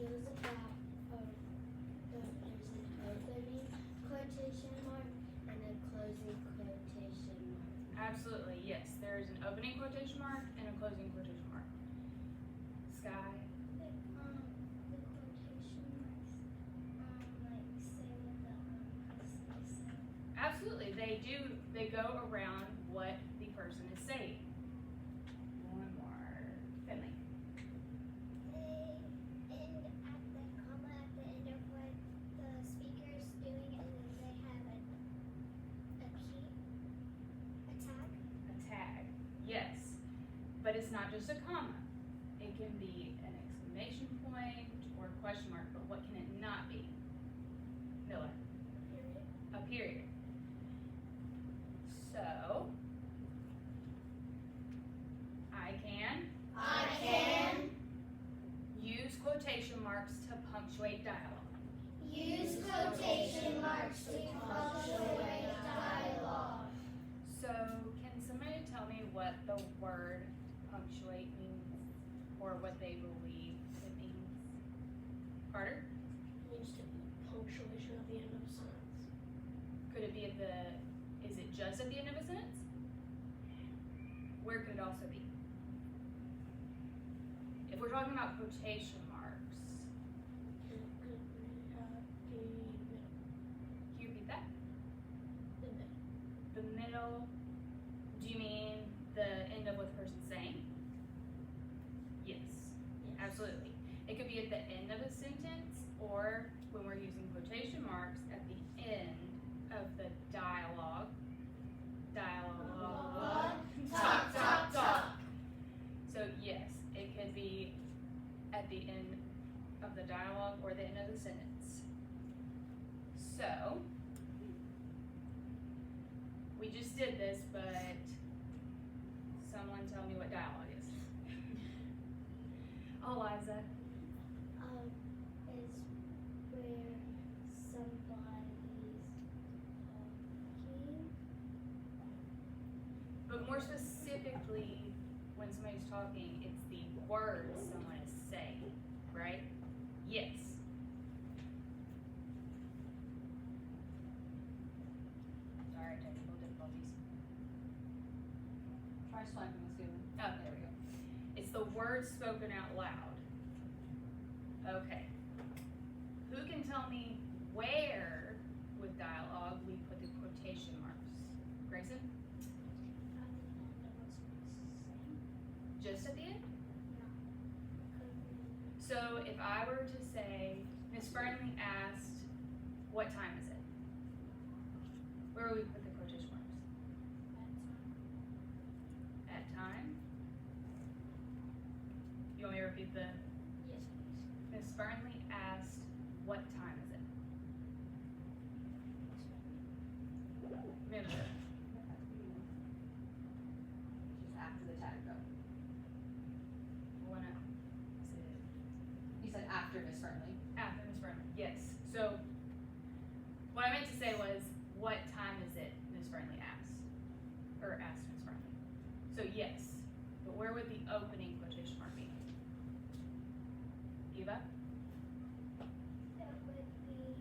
feels about there's an opening quotation mark and a closing quotation mark. Absolutely, yes. There is an opening quotation mark and a closing quotation mark. Sky? The quotation marks, like say what the person is saying. Absolutely, they do. They go around what the person is saying. One more. Finley? They end at the comma at the end of what the speaker is doing, and then they have a key, a tag. A tag. Yes. But it's not just a comma. It can be an exclamation point or a question mark, but what can it not be? Miller? Period. A period. So, I can use quotation marks to punctuate dialogue. Use quotation marks to punctuate dialogue. So, can somebody tell me what the word punctuate means, or what they believe it means? Carter? It means to be punctuation at the end of a sentence. Could it be at the, is it just at the end of a sentence? Where could it also be? If we're talking about quotation marks, It could be at the middle. can you repeat that? The middle. The middle, do you mean the end of what the person's saying? Yes, absolutely. It could be at the end of a sentence, or when we're using quotation marks at the end of the dialogue. Talk. So yes, it could be at the end of the dialogue or the end of the sentence. So, we just did this, but someone tell me what dialogue is. Oh, Liza. Is where somebody's talking. But more specifically, when somebody's talking, it's the words someone is saying, right? Yes. Sorry, technical difficulties. Try swiping the ceiling. Oh, there we go. It's the words spoken out loud. Okay. Who can tell me where with dialogue we put the quotation marks? Grayson? Just at the end? So if I were to say, Miss Fernley asked, what time is it? Where would we put the quotation marks? At time? You want me to repeat the? Yes, please. Miss Fernley asked, what time is it? Mimic. Just after the tag though. Wanna, is it You said after Miss Fernley. after Miss Fernley? Yes. So what I meant to say was, what time is it? Miss Fernley asked, or asked Miss Fernley. So yes, but where would the opening quotation mark be? Eva? That would be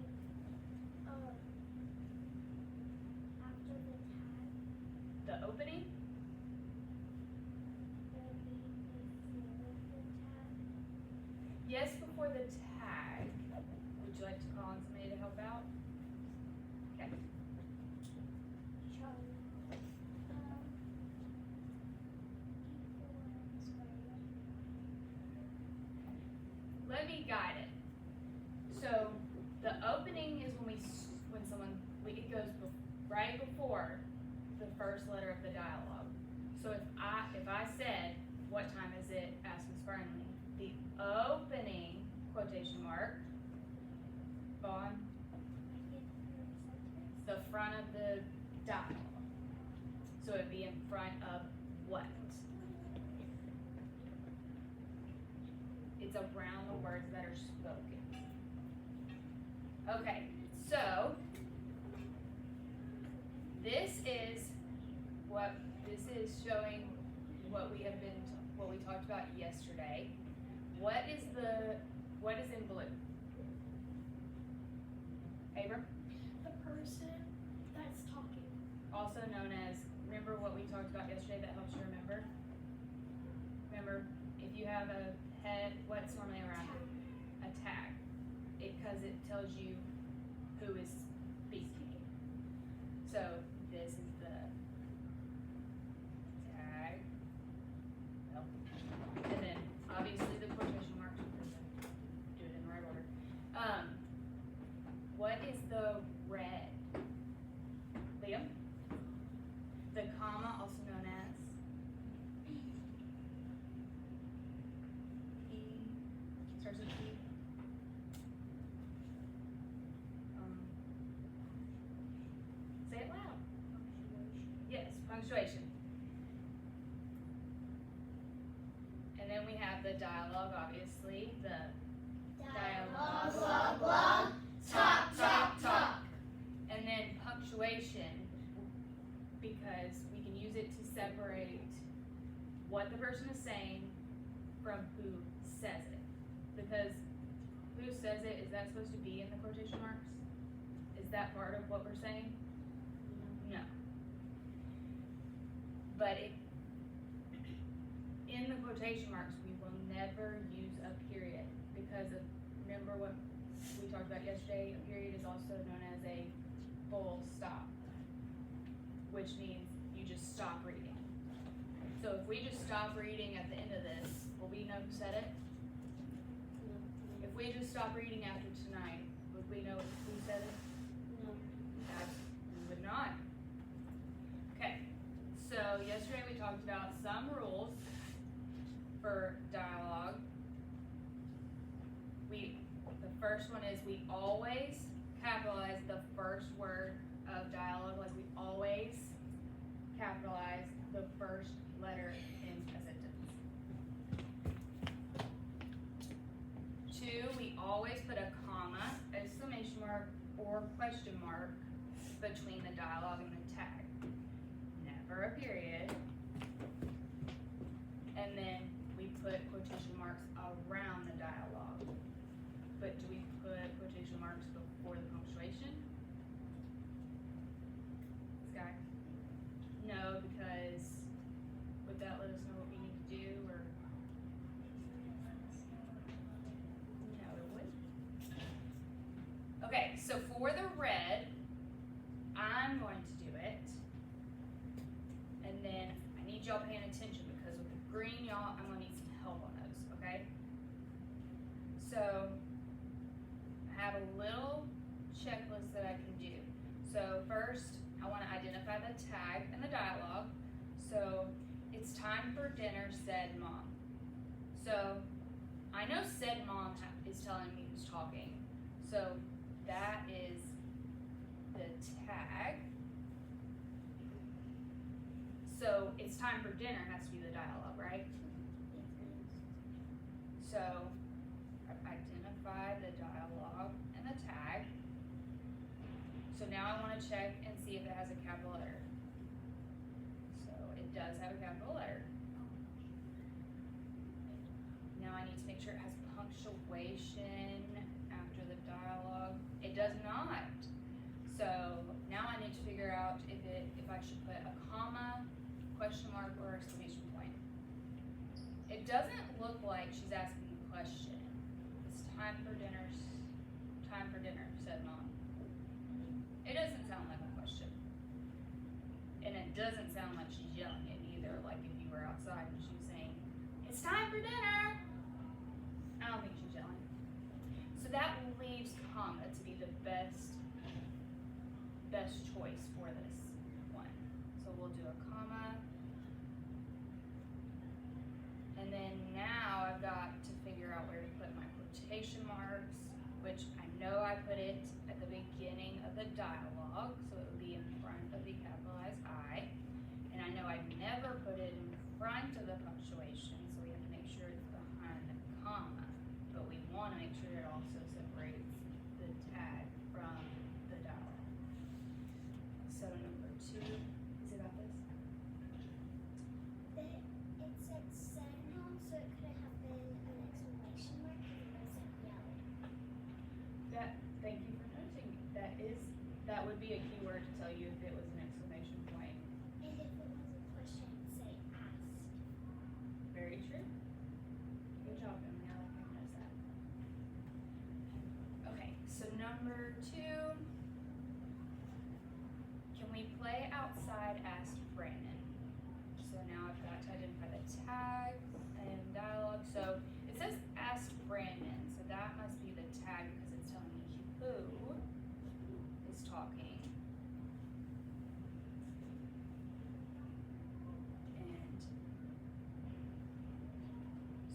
after the tag. The opening? That would be before the tag. Yes, before the tag. Would you like to call on somebody to help out? Okay. Charlie. Let me guide it. So the opening is when it goes right before the first letter of the dialogue. So if I said, what time is it? Ask Miss Fernley. The opening quotation mark, Vaughn, the front of the dialogue. So it'd be in front of what? It's around the words that are spoken. Okay, so this is showing what we talked about yesterday. What is the What is in blue? Abram? The person that's talking. Also known as, remember what we talked about yesterday that helps you remember? Remember, if you have a head, what's normally around it? A tag. Because it tells you who is speaking. So this is the tag. Oh. And then obviously the quotation marks, because I do it in the right order. What is the red? Liam? The comma, also known as E, starts with E. Say it loud. Yes, punctuation. And then we have the dialogue, obviously, the Dialogue, blah, blah. Talk, talk, talk. and then punctuation, because we can use it to separate what the person is saying from who says it. Because who says it, is that supposed to be in the quotation marks? Is that part of what we're saying? No. But in the quotation marks, we will never use a period because of, remember what we talked about yesterday, a period is also known as a full stop, which means you just stop reading. So if we just stop reading at the end of this, will we know who said it? If we just stop reading after tonight, would we know who said it? No. We would not. Okay, so yesterday we talked about some rules for dialogue. The first one is we always capitalize the first word of dialogue, like we always capitalize the first letter in a sentence. 2, we always put a comma, exclamation mark, or question mark between the dialogue and the tag. Never a period. And then we put quotation marks around the dialogue. But do we put quotation marks before the punctuation? Sky? No, because would that let us know what we need to do, or? No, it wouldn't. Okay, so for the red, I'm going to do it. And then I need y'all paying attention because with the green, y'all, I'm gonna need some help on those, okay? So I have a little checklist that I can do. So first, I want to identify the tag and the dialogue. So it's time for dinner, said mom. So I know said mom is telling me who's talking. So that is the tag. So it's time for dinner has to be the dialogue, right? So identify the dialogue and the tag. So now I want to check and see if it has a capital letter. So it does have a capital letter. Now I need to make sure it has punctuation after the dialogue. It does not. So now I need to figure out if I should put a comma, question mark, or exclamation point. It doesn't look like she's asking a question. It's time for dinner, said mom. It doesn't sound like a question. And it doesn't sound like she's yelling it either, like if you were outside and she was saying, it's time for dinner. I don't think she's yelling. So that leaves comma to be the best choice for this one. So we'll do a comma. And then now I've got to figure out where to put my quotation marks, which I know I put it at the beginning of the dialogue, so it would be in front of the capitalized I. And I know I've never put it in front of the punctuation, so we have to make sure it's behind the comma. But we want to make sure it also separates the tag from the dialogue. So number 2, is it about this? It said said mom, so it could have been an exclamation mark, and it said That would be a keyword to tell you if it was an exclamation point. And if it was a question, say asked. Very true. Good job, Emily. I like how you noticed that. Okay, so number 2. Can we play outside? Asked Brandon. So now I've got to identify the tag and dialogue. So it says asked Brandon, so that must be the tag because it's telling me who is talking. And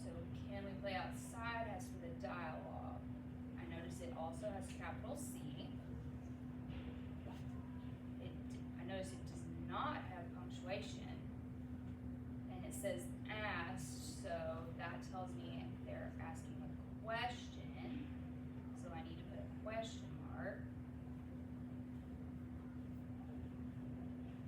so can we play outside? As for the dialogue, I notice it also has capital C. I notice it does not have punctuation, and it says asked, so that tells me they're asking a question, so I need to put a question mark,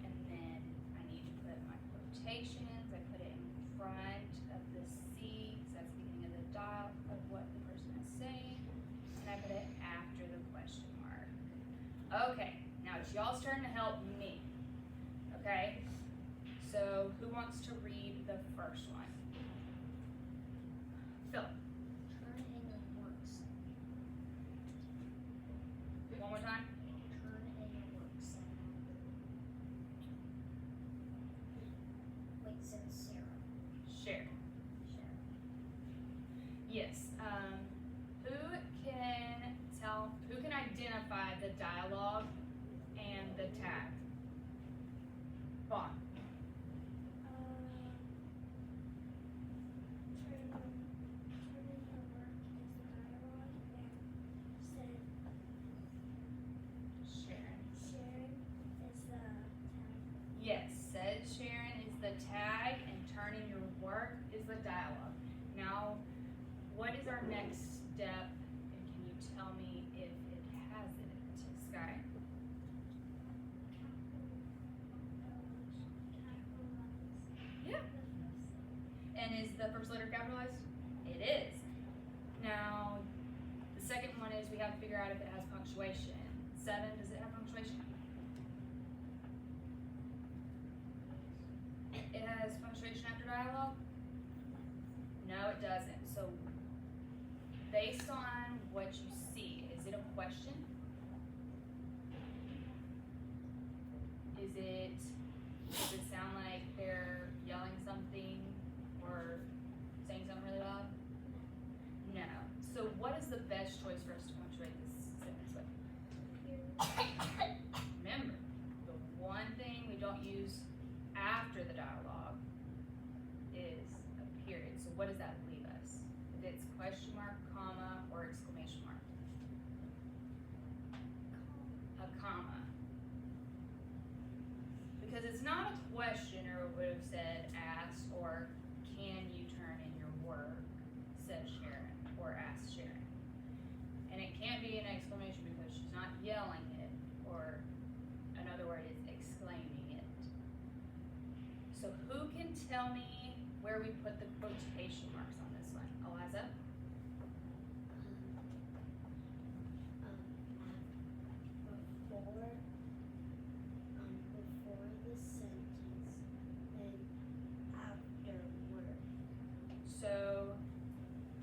and then I need to put my quotations. I put it in front of the C, because that's the beginning of the dial of what the person is saying, and I put it after the question mark. Okay, now it's y'all's turn to help me. Okay, so who wants to read the first one? Philip. Turn in your works. One more time. Turn in your works. Wait, so Sarah. Share. Yes. Who can identify the dialogue and the tag? Vaughn. Turn in your work is the dialogue, and said Sharon. Sharon is the tag. Yes, said Sharon is the tag and turning your work is the dialogue. Now, what is our next step? And can you tell me if it has it, Sky? Yeah. And is the first letter capitalized? It is. Now, the second one is we have to figure out if it has punctuation. 7, does it have punctuation? It has punctuation after dialogue? No, it doesn't. So, based on what you see, is it a question? Does it sound like they're yelling something or saying something really loud? No. So what is the best choice for us to punctuate this sentence with? Remember, the one thing we don't use after the dialogue is a period. So what does that leave us? If it's question mark, comma, or exclamation mark? A comma. Because it's not a question, or it would have said asked, or can you turn in your work, said Sharon, or asked Sharon. And it can't be an exclamation because she's not yelling it, or another word is exclaiming it. So who can tell me where we put the quotation marks on this one? Eliza? Before the sentence and after word. So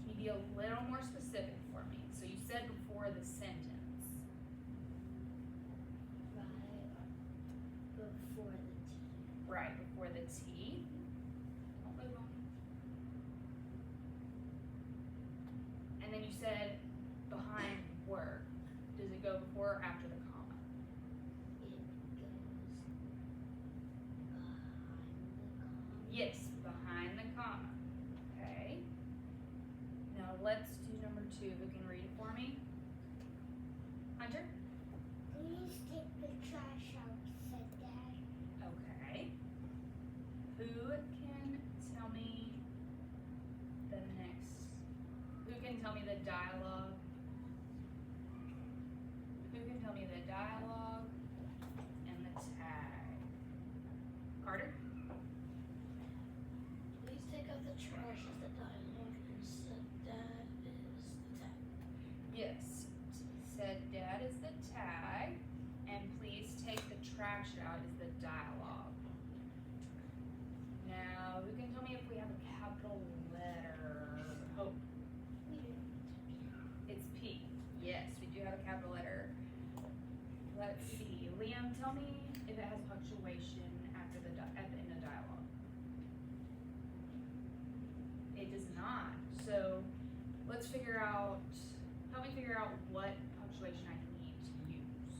can you be a little more specific for me? So you said before the sentence. Right before the T. Right before the T. Don't move on. And then you said behind work. Does it go before or after the comma? It goes behind the comma. Yes, behind the comma. Okay. Now let's do number 2. Who can read it for me? Hunter? Please take the trash out, said Dad. Okay. Who can tell me the next? Who can tell me the dialogue? Who can tell me the dialogue and the tag? Carter? Please take out the trash as the dialogue and said Dad is the tag. Yes. Said dad is the tag. And let's see. Liam, tell me if it has punctuation after at the end of dialogue. It does not. So let's figure out. Help me figure out what punctuation I need to use.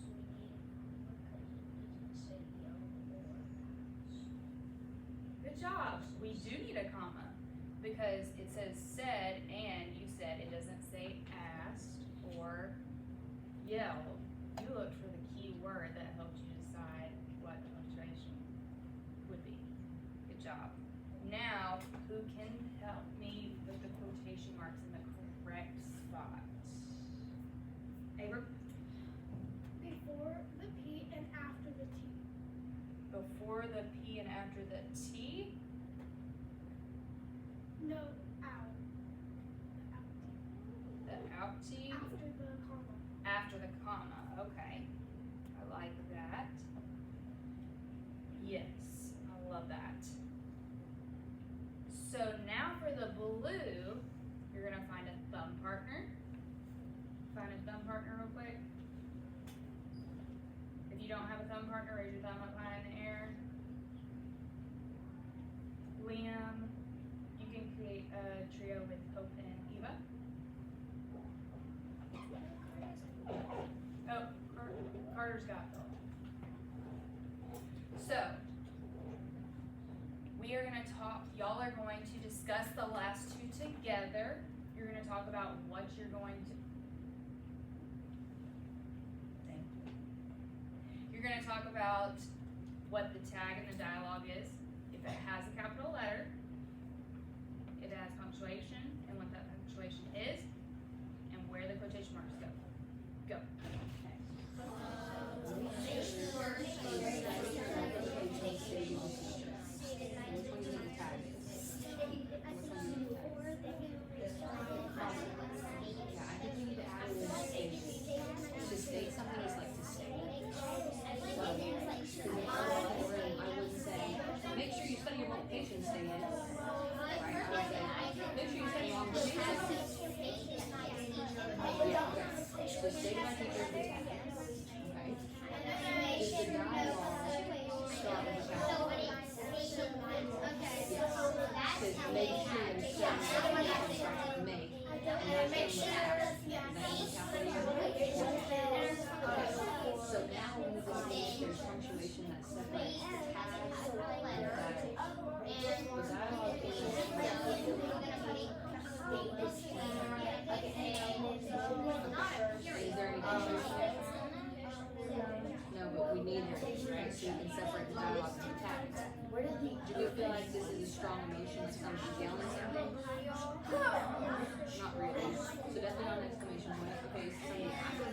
Good job. We do need a comma because it says said and you said. It doesn't say asked or yelled. You looked for the key word that helped you decide what the punctuation would be. Good job. Now, who can help me put the quotation marks in the correct spot? Abram? Before the P and after the T. Before the P and after the T? No, out. The out T? After the comma. After the comma, okay. I like that. Yes, I love that. So now for the blue, you're gonna find a thumb partner. Find a thumb partner real quick. If you don't have a thumb partner, raise your thumb up high in the air. Liam, you can create a trio with Hope and Eva. Oh, Carter's got Hope. So, we are gonna talk, y'all are going to discuss the last two together. You're gonna talk about what you're going to, thank you. You're gonna talk about what the tag in the dialogue is, if it has a capital letter, if it has punctuation, and what that punctuation is, and where the quotation marks go. Go. No, but we need it, right, so you can separate the dialogue from the tags. Do we feel like this is a strong emotion that's coming down on something? Not really. So definitely not an exclamation point. Okay, so something after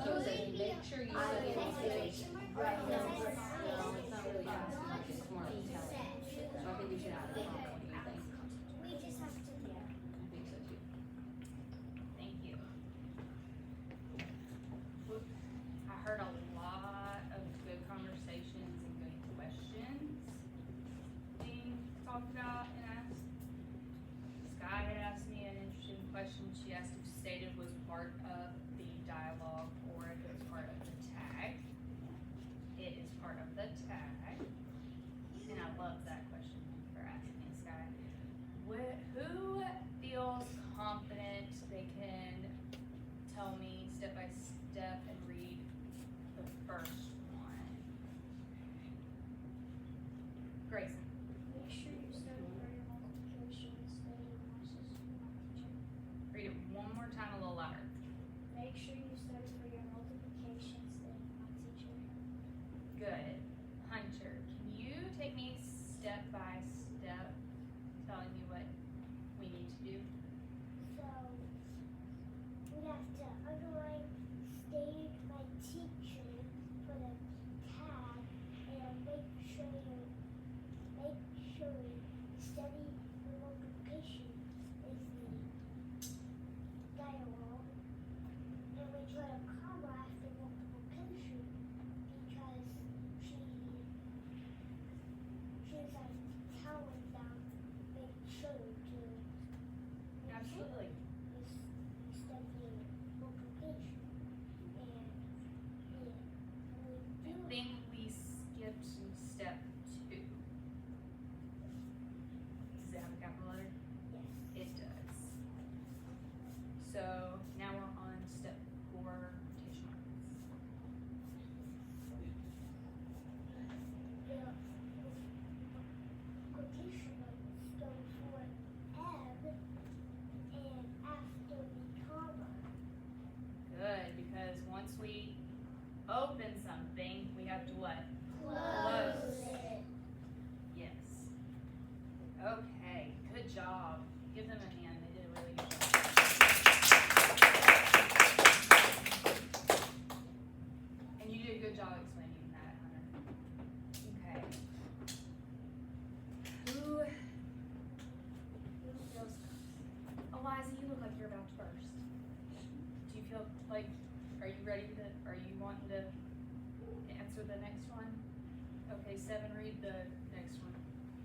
so it says make sure you study quotation. No, it's not really asking, like it's more like telling. So I think we should add a comma. What do you think? We just have to, I think so too. Thank you. I heard a lot of good conversations and good questions being talked about and asked. Sky had asked me an interesting question. She asked if stated was part of the dialogue or if it was part of the tag. It is part of the tag. And I love that question for asking me, Sky. Who feels confident they can tell me step by step and read the first one? Grayson. make sure you study for your multiplication, study analysis, teacher. Read it one more time a little louder. Make sure you study for your multiplication, study my teacher. Good. Hunter, can you take me step by step, telling me what we need to do? So, we have to underline stage my teacher for the tag and make sure you study the multiplication is the dialogue. And we put a comma after multiplication because she's like telling them make sure to Absolutely. is Okay, good job. Give them a hand. They did a really good job. And you did a good job explaining that, Hunter. Okay. Who feels? Eliza, you look like you're about to burst. Do you feel like? Are you ready to? Are you wanting to answer the next one? Okay, 7. Read the next one.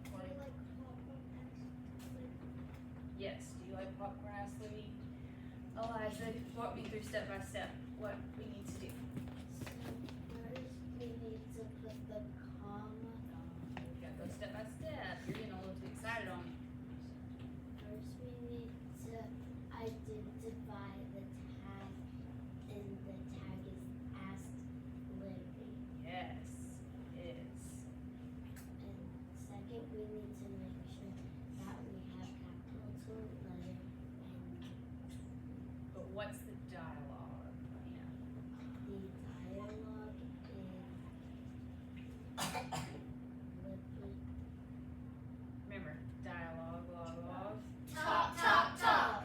Do you like popcorn ice? Yes. Do you like popcorn ice, Louie? Eliza, walk me through step by step what we need to do. So first we need to put the comma. We gotta go step by step. You're getting a little too excited on me. First we need to identify the tag, and the tag is asked Libby. Yes, it is. And second we need to make sure that we have capital letter and But what's the dialogue? Yeah. the dialogue is Libby. Remember, dialogue, log. Top, top, top.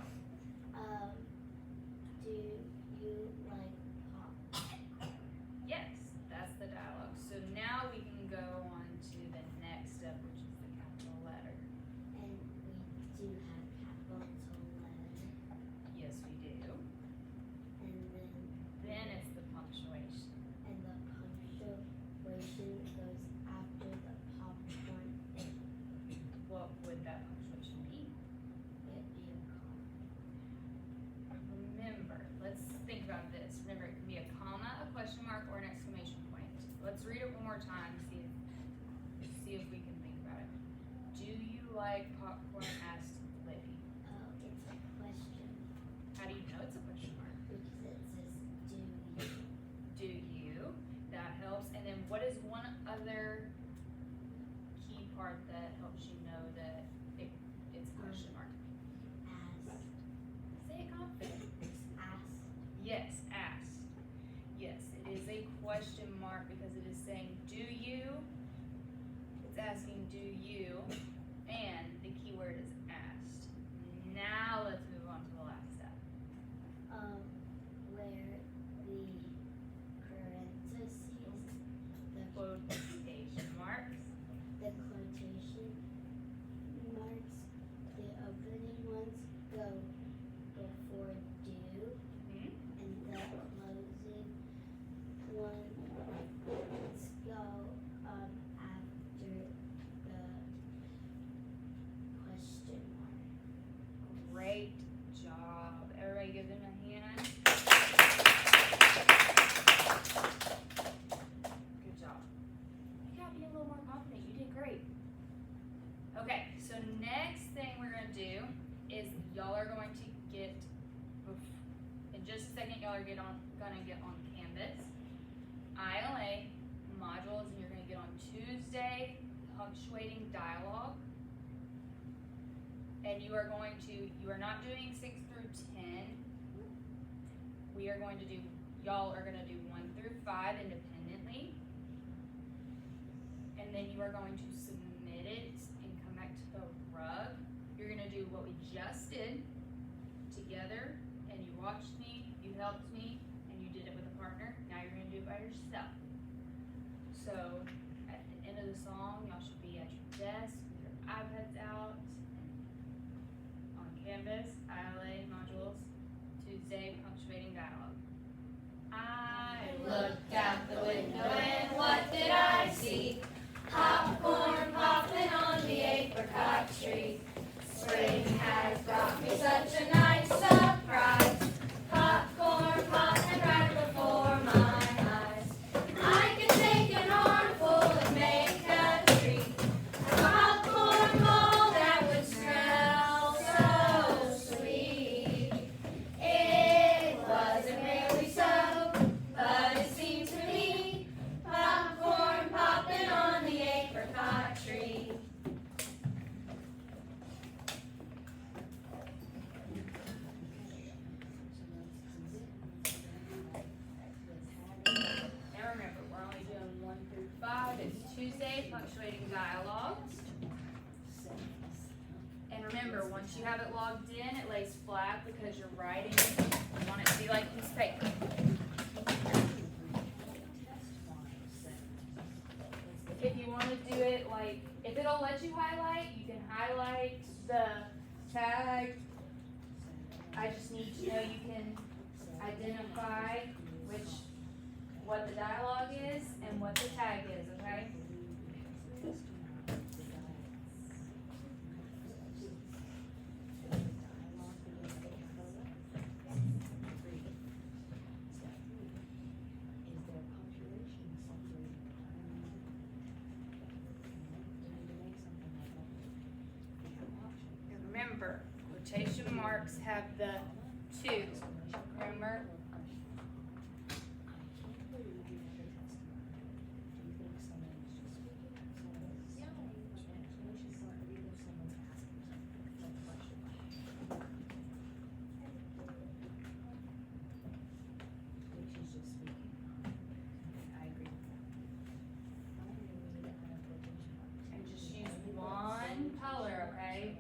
Do you like popcorn? Yes, that's the dialogue. So now we can go on to the next step, which is the capital letter. And we do have capital letter. Yes, we do. And Then it's the punctuation. the punctuation goes after the popcorn. What would that punctuation be? It'd be a comma. Remember, let's think about this. Remember, it can be a comma, a question mark, or an exclamation point. Let's read it one more time, see if we can think about it. Do you like popcorn? Asked Libby. Oh, it's a question How do you know it's a question mark? because it says do you. Do you? That helps. And then what is one other key part that helps you know that it's a question mark? Ask. Say it confident. Ask. Yes, asked. Yes, it is a question mark because it is saying, do you? It's asking, do you? And the key word is asked. Now let's move on to the last step. Where the parentheses, the Quotation marks. quotation marks, the opening ones go before do, Mhm. and the closing ones go after the question mark. Great job. Everybody give them a hand. Good job. You gotta be a little more confident. You did great. Okay, so next thing we're gonna do is y'all are going to get, in just a second, y'all are gonna get on Canvas, ILA, modules, and you're gonna get on Tuesday, punctuating dialogue. And you are not doing 6 through 10. Y'all are gonna do 1 through 5 independently. And then you are going to submit it and come back to the rug. You're gonna do what we just did together, and you watched me, you helped me, and you did it with a partner. Now you're gonna do it by yourself. So at the end of the song, y'all should be at your desk with your iPads out, on Canvas, ILA modules, Tuesday, punctuating dialogue. I looked out the window and what did I see? Popcorn popping on the apricot tree. Spring has brought me such a nice surprise. Popcorn popping right before my eyes. I could take an armful and make a treat. A popcorn bowl that would smell so sweet. It wasn't really so, but it seemed to me. But remember, once you have it logged in, it lays flat because you're writing it. You want it to be like this paper. If you want to do it like, if it'll let you highlight, you can highlight the tag. I just need to know you can identify what the dialogue is and what the tag is, okay? And remember, quotation marks have the two. Remember? And just use one color, okay?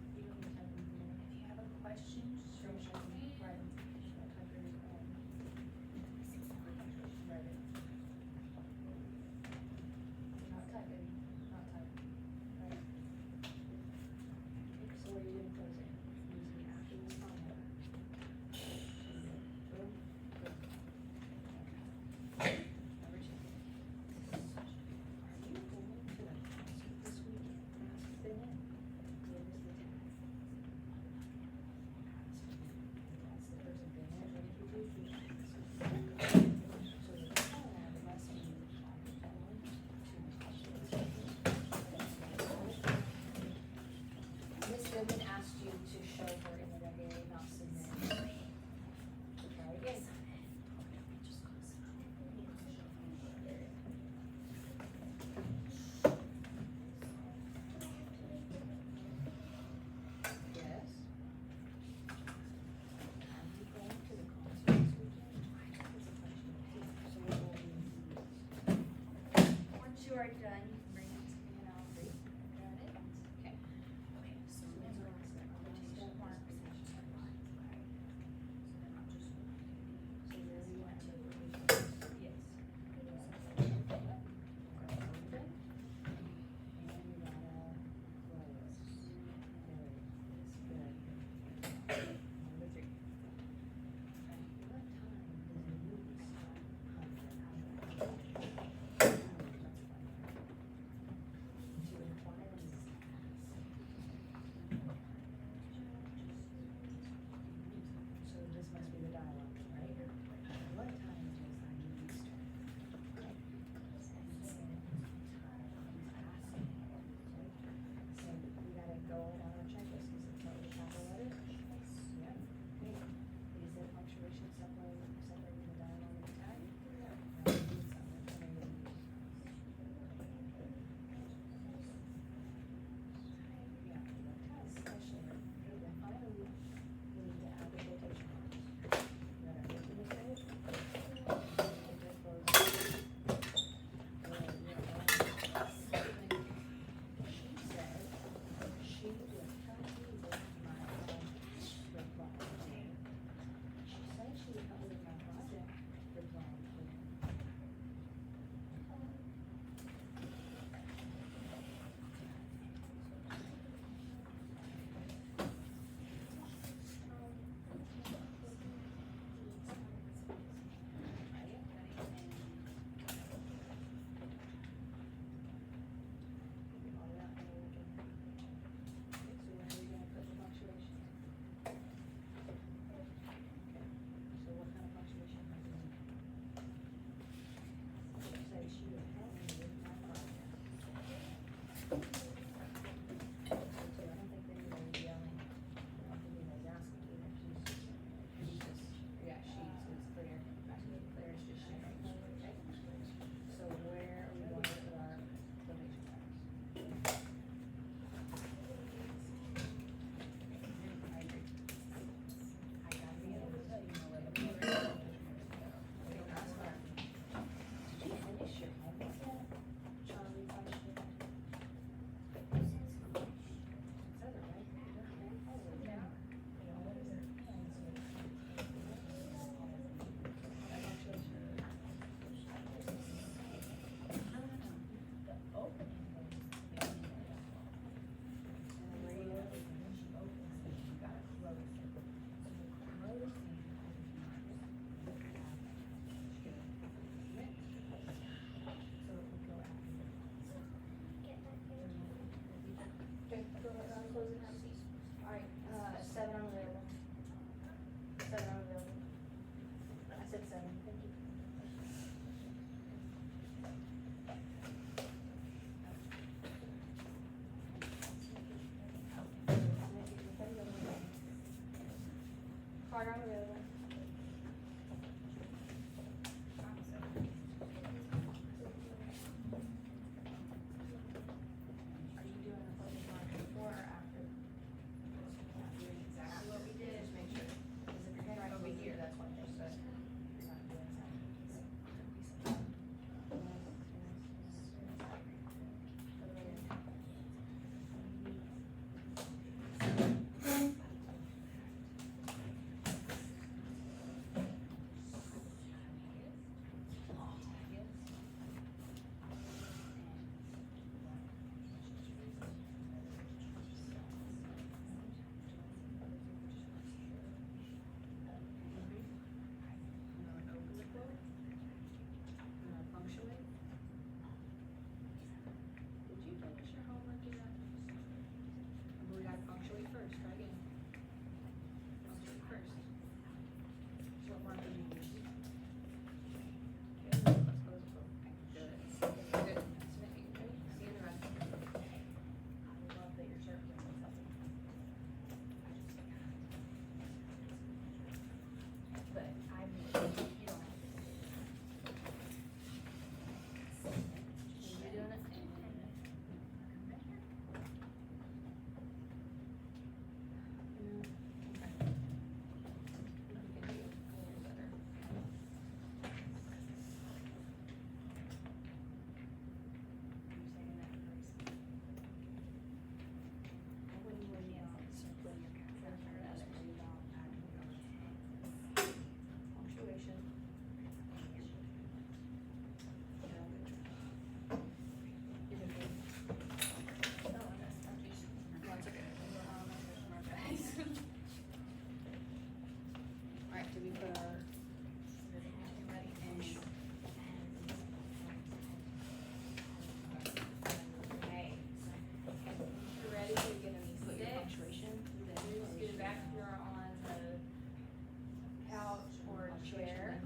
If you have a question, just raise your hand. Not typing, not typing. Miss Goodman asked you to show her in the regular, not submit. Try again. Yes. Are you going to the concert this weekend? So what will we use? Once you are done, you can bring it to me and I'll read. Got it? Okay. Okay, so remember, quotation marks. So where do you want to? Yes. Carter, I'm available. Are you doing a focus line before or after? Not doing exactly what we did, just make sure, because if you're gonna over here, that's one thing, but you're not doing something. Punctuate. Did you finish your homework yet? We gotta punctuate first, try again. Punctuate first. So what marker do you use? Okay, let's go. Good. Good. Ready? See the rest. I love that you're circling something. But I mean, you don't have to. You're doing it. Punctuation. Alright, did we put our Okay. You're ready to get a put your sit. punctuation? Scoot back if you're on the couch or chair.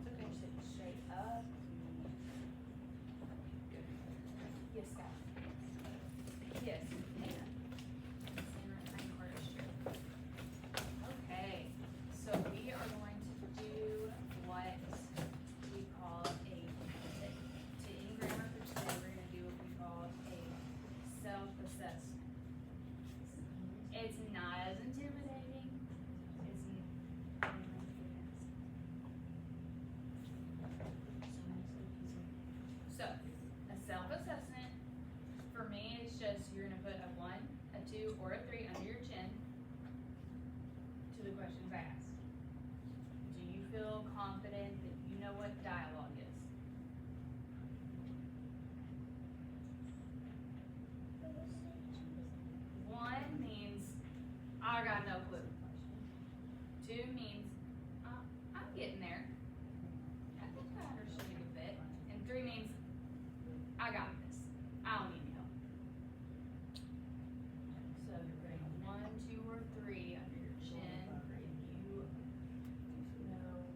Okay. Sit straight up. Yes, Scott. Yes, Hannah. Okay, so we are going to do what we call a, to any grammar for today, we're gonna do what we call a self-assessment. It's not as intimidating, so, a self-assessment, for me, it's just, you're gonna put a 1, a 2, or a 3 under your chin to the questions asked. Do you feel confident that you know what dialogue is? One means, I got no clue. 2 means, I'm getting there. I think I understood a good bit. And 3 means, I got this. I don't need help. So you're putting 1, 2, or 3 under your chin, and you know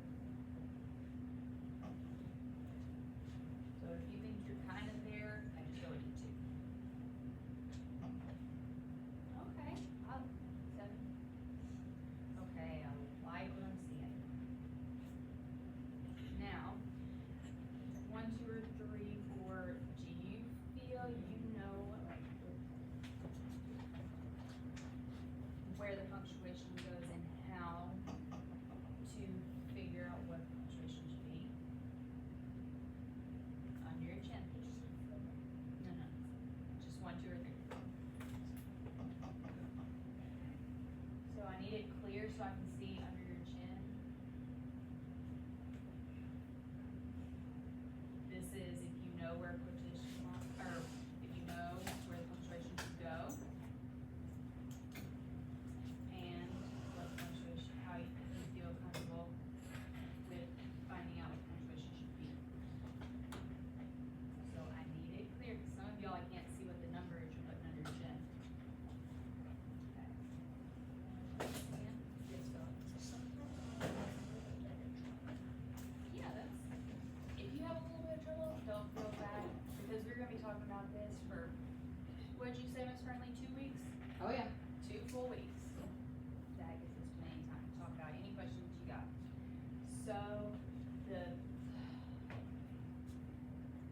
So,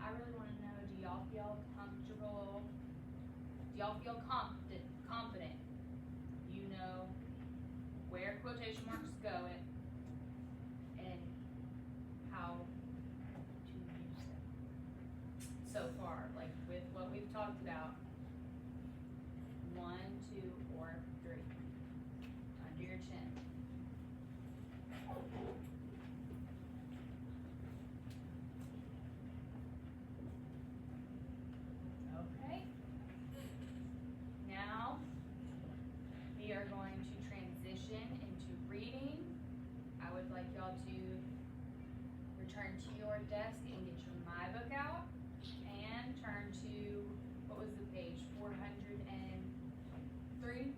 I really wanna know, do y'all feel comfortable, do y'all feel confident, you know where quotation marks go and how to use them? So far, like with what we've talked about, 1, 2, or 3, under your chin. Okay. Now, we are going to transition into reading. I would like y'all to return to your desk and get your My Book out and turn to, what was the page, 403?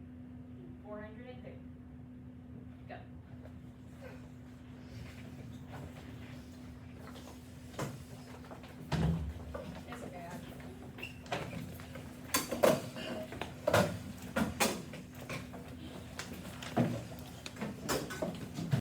403.